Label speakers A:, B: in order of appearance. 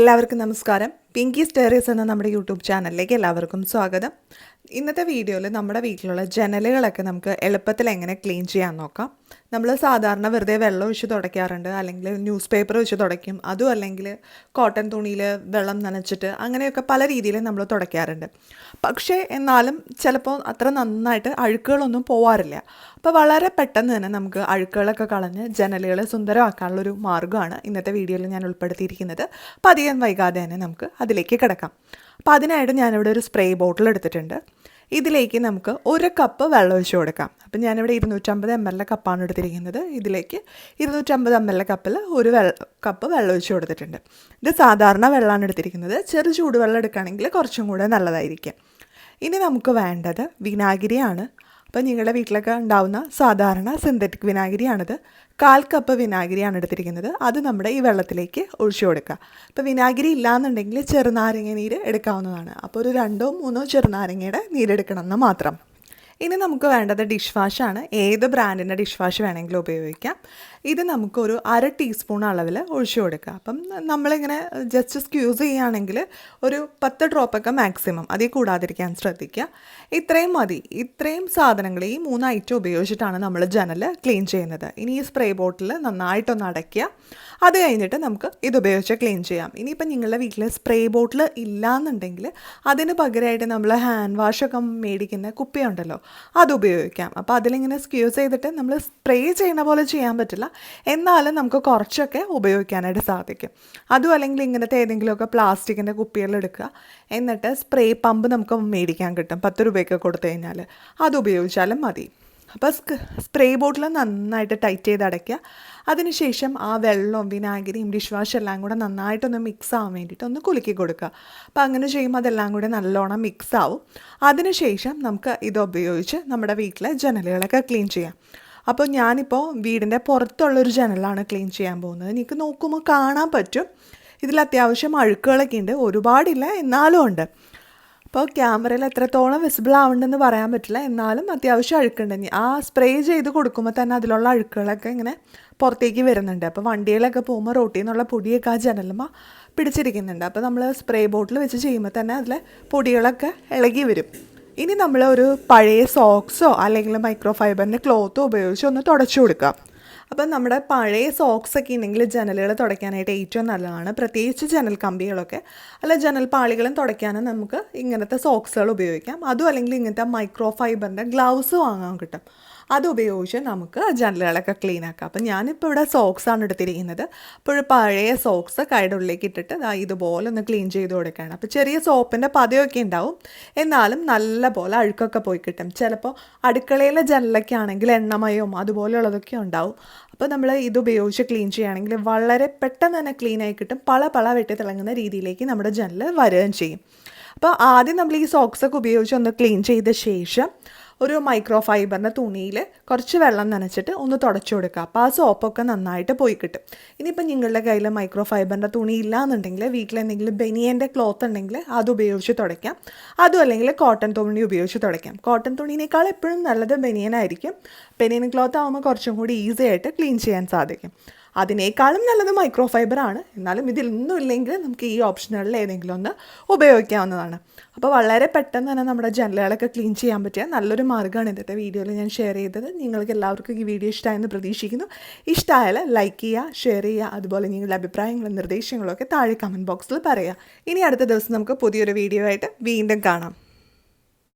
A: എല്ലാവർക്കും നമസ്കാരം. പിങ്കി സ്റ്റേറീസ് എന്ന നമ്മുടെ യൂട്യൂബ് ചാനലിലേക്ക് എല്ലാവർക്കും സ്വാഗതം. ഇന്നത്തെ വീഡിയോയിൽ നമ്മുടെ വീട്ടിലുള്ള ജനലുകളൊക്കെ നമുക്ക് എളുപ്പത്തിൽ എങ്ങനെ ക്ലീൻ ചെയ്യാൻ നോക്കാം. നമ്മൾ സാധാരണ വെറുതെ വെള്ളം ഒഴിച്ച് തുടയ്ക്കാറുണ്ട്, അല്ലെങ്കിൽ ന്യൂസ് പേപ്പർ വെച്ച് തുടയ്ക്കും, അതും അല്ലെങ്കിൽ കോട്ടൺ തുണിയിൽ വെള്ളം നനച്ചിട്ട് അങ്ങനെയൊക്കെ പല രീതിയിൽ നമ്മൾ തുടയ്ക്കാറുണ്ട്. പക്ഷേ എന്നാലും ചിലപ്പോൾ അത്ര നന്നായിട്ട് അഴുക്കുകളൊന്നും പോവാറില്ല. അപ്പോൾ വളരെ പെട്ടെന്ന് തന്നെ നമുക്ക് അഴുക്കുകളൊക്കെ കളഞ്ഞ് ജനലുകൾ സുന്ദരമാക്കാനുള്ളൊരു മാർഗ്ഗമാണ് ഇന്നത്തെ വീഡിയോയിൽ ഞാൻ ഉൾപ്പെടുത്തിയിരിക്കുന്നത്. അപ്പോൾ അധികം വൈകാതെ തന്നെ നമുക്ക് അതിലേക്ക് കിടക്കാം. അപ്പോൾ അതിനായിട്ട് ഞാനിവിടെ ഒരു സ്പ്രേ ബോട്ടിൽ എടുത്തിട്ടുണ്ട്. ഇതിലേക്ക് നമുക്ക് 1 കപ്പ് വെള്ളം ഒഴിച്ച് കൊടുക്കാം. അപ്പം ഞാനിവിടെ 250 ml കപ്പാണ് എടുത്തിരിക്കുന്നത്. ഇതിലേക്ക് 250 ml കപ്പിൽ 1 കപ്പ് വെള്ളം ഒഴിച്ച് കൊടുത്തിട്ടുണ്ട്. ഇത് സാധാരണ വെള്ളമാണ് എടുത്തിരിക്കുന്നത്. ചെറു ചൂടുവെള്ളം എടുക്കുകയാണെങ്കിൽ കുറച്ചും കൂടെ നല്ലതായിരിക്കും. ഇനി നമുക്ക് വേണ്ടത് വിനാഗിരിയാണ്. അപ്പോൾ നിങ്ങളുടെ വീട്ടിലൊക്കെ ഉണ്ടാവുന്ന സാധാരണ സിന്തറ്റിക് വിനാഗിരിയാണിത്. 1/4 കപ്പ് വിനാഗിരിയാണ് എടുത്തിരിക്കുന്നത്. അത് നമ്മുടെ ഈ വെള്ളത്തിലേക്ക് ഒഴിച്ചു കൊടുക്കുക. അപ്പോൾ വിനാഗിരി ഇല്ലയെന്നുണ്ടെങ്കിൽ ചെറുനാരങ്ങ നീര് എടുക്കാവുന്നതാണ്. അപ്പോൾ ഒരു 2-3 ചെറുനാരങ്ങയുടെ നീരെടുക്കണം എന്ന് മാത്രം. ഇനി നമുക്ക് വേണ്ടത് ഡിഷ് വാഷാണ്. ഏത് ബ്രാൻഡിൻ്റെ ഡിഷ് വാഷ് വേണമെങ്കിലും ഉപയോഗിക്കാം. ഇത് നമുക്കൊരു 1/2 ടീസ്പൂൺ അളവിൽ ഒഴിച്ചു കൊടുക്കുക. അപ്പം നമ്മളിങ്ങനെ ജസ്റ്റ് സ്ക്യൂസ് ചെയ്യുകയാണെങ്കിൽ ഒരു 10 ഡ്രോപ്പൊക്കെ മാക്സിമം, അതിൽ കൂടാതിരിക്കാൻ ശ്രദ്ധിക്കുക. ഇത്രയും മതി. ഇത്രയും സാധനങ്ങൾ, ഈ 3 ഐറ്റം ഉപയോഗിച്ചിട്ടാണ് നമ്മൾ ജനൽ ക്ലീൻ ചെയ്യുന്നത്. ഇനി ഈ സ്പ്രേ ബോട്ടിൽ നന്നായിട്ടൊന്ന് അടയ്ക്കുക. അത് കഴിഞ്ഞിട്ട് നമുക്ക് ഇതുപയോഗിച്ച് ക്ലീൻ ചെയ്യാം. ഇനിയിപ്പോൾ നിങ്ങളുടെ വീട്ടിൽ സ്പ്രേ ബോട്ടിൽ ഇല്ലയെന്നുണ്ടെങ്കിൽ അതിന് പകരമായിട്ട് നമ്മൾ ഹാൻഡ് വാഷൊക്കെ മേടിക്കുന്ന കുപ്പിയുണ്ടല്ലോ, അത് ഉപയോഗിക്കാം. അപ്പോൾ അതിലിങ്ങനെ സ്ക്യൂസ് ചെയ്തിട്ട് നമ്മൾ സ്പ്രേ ചെയ്യുന്ന പോലെ ചെയ്യാൻ പറ്റില്ല, എന്നാലും നമുക്ക് കുറച്ചൊക്കെ ഉപയോഗിക്കാനായിട്ട് സാധിക്കും. അതും അല്ലെങ്കിൽ ഇങ്ങനത്തെ ഏതെങ്കിലുമൊക്കെ പ്ലാസ്റ്റിക്കിൻ്റെ കുപ്പികളെടുക്കുക, എന്നിട്ട് സ്പ്രേ പമ്പ് നമുക്ക് മേടിക്കാൻ കിട്ടും, 10 രൂപയൊക്കെ കൊടുത്തു കഴിഞ്ഞാൽ അത് ഉപയോഗിച്ചാലും മതി. അപ്പോൾ സ്പ്രേ ബോട്ടിൽ നന്നായിട്ട് ടൈറ്റ് ചെയ്ത് അടയ്ക്കുക. അതിനുശേഷം ആ വെള്ളവും വിനാഗിരിയും ഡിഷ് വാഷ് എല്ലാം കൂടെ നന്നായിട്ടൊന്ന് മിക്സ് ആവാൻ വേണ്ടിയിട്ട് ഒന്ന് കുലുക്കി കൊടുക്കുക. അപ്പോൾ അങ്ങനെ ചെയ്യുമ്പോൾ അതെല്ലാം കൂടെ നല്ലോണം മിക്സ് ആവും. അതിനുശേഷം നമുക്ക് ഇത് ഉപയോഗിച്ച് നമ്മുടെ വീട്ടിലെ ജനലുകളൊക്കെ ക്ലീൻ ചെയ്യാം. അപ്പോൾ ഞാനിപ്പോൾ വീടിൻ്റെ പുറത്തുള്ളൊരു ജനലാണ് ക്ലീൻ ചെയ്യാൻ പോകുന്നത്. എനിക്ക് നോക്കുമ്പോൾ കാണാൻ പറ്റും ഇതിൽ അത്യാവശ്യം അഴുക്കുകളൊക്കെ ഉണ്ട്, ഒരുപാടില്ല എന്നാലും ഉണ്ട്. അപ്പോൾ ക്യാമറയിൽ എത്രത്തോളം വിസിബിൾ ആവുന്നുണ്ടെന്ന് പറയാൻ പറ്റില്ല, എന്നാലും അത്യാവശ്യം അഴുക്കുണ്ട്. ആ സ്പ്രേ ചെയ്ത് കൊടുക്കുമ്പോൾ തന്നെ അതിലുള്ള അഴുക്കുകളൊക്കെ ഇങ്ങനെ പുറത്തേക്ക് വരുന്നുണ്ട്. അപ്പോൾ വണ്ടികളൊക്കെ പോകുമ്പോൾ റോട്ടിൽ നിന്നുള്ള പൊടിയൊക്കെ ആ ജനലുമ്പോൾ പിടിച്ചിരിക്കുന്നുണ്ട്. അപ്പോൾ നമ്മൾ സ്പ്രേ ബോട്ടിൽ വെച്ച് ചെയ്യുമ്പോൾ തന്നെ അതിലെ പൊടികളൊക്കെ ഇളകി വരും. ഇനി നമ്മൾ ഒരു പഴയ സോക്സോ അല്ലെങ്കിൽ മൈക്രോ ഫൈബറിൻ്റെ ക്ലോത്തോ ഉപയോഗിച്ച് ഒന്ന് തുടച്ചു കൊടുക്കാം. അപ്പം നമ്മുടെ പഴയ സോക്സൊക്കെ ഉണ്ടെങ്കിൽ ജനലുകൾ തുടയ്ക്കാനായിട്ട് ഏറ്റവും നല്ലതാണ്. പ്രത്യേകിച്ച് ജനൽ കമ്പികളൊക്കെ അല്ല ജനൽ പാളികളും തുടയ്ക്കാനും നമുക്ക് ഇങ്ങനത്തെ സോക്സുകൾ ഉപയോഗിക്കാം. അതും അല്ലെങ്കിൽ ഇങ്ങനത്തെ മൈക്രോ ഫൈബറിൻ്റെ ഗ്ലൗസ് വാങ്ങാൻ കിട്ടും, അത് ഉപയോഗിച്ച് നമുക്ക് ജനലുകളൊക്കെ ക്ലീൻ ആക്കാം. അപ്പം ഞാനിപ്പോൾ ഇവിടെ സോക്സാണ് എടുത്തിരിക്കുന്നത്. അപ്പോൾ പഴയ സോക്സ് കൈയുടെ ഉള്ളിലേക്ക് ഇട്ടിട്ട് ഇതുപോലെ ഒന്ന് ക്ലീൻ ചെയ്ത് കൊടുക്കുകയാണ്. അപ്പോൾ ചെറിയ സോപ്പിൻ്റെ പതയൊക്കെ ഉണ്ടാവും, എന്നാലും നല്ല പോലെ അഴുക്കൊക്കെ പോയി കിട്ടും. ചിലപ്പോൾ അടുക്കളയിലെ ജനലൊക്കെ ആണെങ്കിൽ എണ്ണമയവും അതുപോലെയുള്ളതൊക്കെ ഉണ്ടാവും. അപ്പോൾ നമ്മൾ ഇതുപയോഗിച്ച് ക്ലീൻ ചെയ്യുകയാണെങ്കിൽ വളരെ പെട്ടെന്ന് തന്നെ ക്ലീനായി കിട്ടും. പള വെട്ടി തിളങ്ങുന്ന രീതിയിലേക്ക് നമ്മുടെ ജനൽ വരികയും ചെയ്യും. അപ്പോൾ ആദ്യം നമ്മൾ ഈ സോക്സൊക്കെ ഉപയോഗിച്ച് ഒന്ന് ക്ലീൻ ചെയ്ത ശേഷം ഒരു മൈക്രോ ഫൈബറിൻ്റെ തുണിയിൽ കുറച്ച് വെള്ളം നനച്ചിട്ട് ഒന്ന് തുടച്ചു കൊടുക്കുക. അപ്പോൾ ആ സോപ്പൊക്കെ നന്നായിട്ട് പോയി കിട്ടും. ഇനിയിപ്പോൾ നിങ്ങളുടെ കയ്യിൽ മൈക്രോ ഫൈബറിൻ്റെ തുണി ഇല്ലയെന്നുണ്ടെങ്കിൽ വീട്ടിലെന്തെങ്കിലും ബനിയൻ്റെ ക്ലോത്ത് ഉണ്ടെങ്കിൽ അത് ഉപയോഗിച്ച് തുടയ്ക്കാം. അതും അല്ലെങ്കിൽ കോട്ടൺ തുണി ഉപയോഗിച്ച് തുടയ്ക്കാം. കോട്ടൺ തുണിയേക്കാൾ എപ്പോഴും നല്ലത് ബനിയനായിരിക്കും. ബനിയൻ ക്ലോത്ത് ആകുമ്പോൾ കുറച്ചും കൂടി ഈസി ആയിട്ട് ക്ലീൻ ചെയ്യാൻ സാധിക്കും. അതിനേക്കാളും നല്ലത് മൈക്രോ ഫൈബറാണ്, എന്നാലും ഇതിലൊന്നും ഇല്ലെങ്കിൽ നമുക്ക് ഈ ഓപ്ഷനുകളിൽ ഏതെങ്കിലും ഒന്ന് ഉപയോഗിക്കാവുന്നതാണ്. അപ്പോൾ വളരെ പെട്ടെന്ന് തന്നെ നമ്മുടെ ജനലുകളൊക്കെ ക്ലീൻ ചെയ്യാൻ പറ്റിയ നല്ലൊരു മാർഗ്ഗമാണ് ഇന്നത്തെ വീഡിയോയിൽ ഞാൻ ഷെയർ ചെയ്തത്. നിങ്ങൾക്ക് എല്ലാവർക്കും ഈ വീഡിയോ ഇഷ്ടമായെന്ന് പ്രതീക്ഷിക്കുന്നു. ഇഷ്ടമായാൽ ലൈക്ക് ചെയ്യുക, ഷെയർ ചെയ്യുക, അതുപോലെ നിങ്ങളുടെ അഭിപ്രായങ്ങളും നിർദ്ദേശങ്ങളും ഒക്കെ താഴെ കമൻറ്റ് ബോക്സിൽ പറയുക. ഇനി അടുത്ത ദിവസം നമുക്ക് പുതിയൊരു വീഡിയോ ആയിട്ട് വീണ്ടും കാണാം.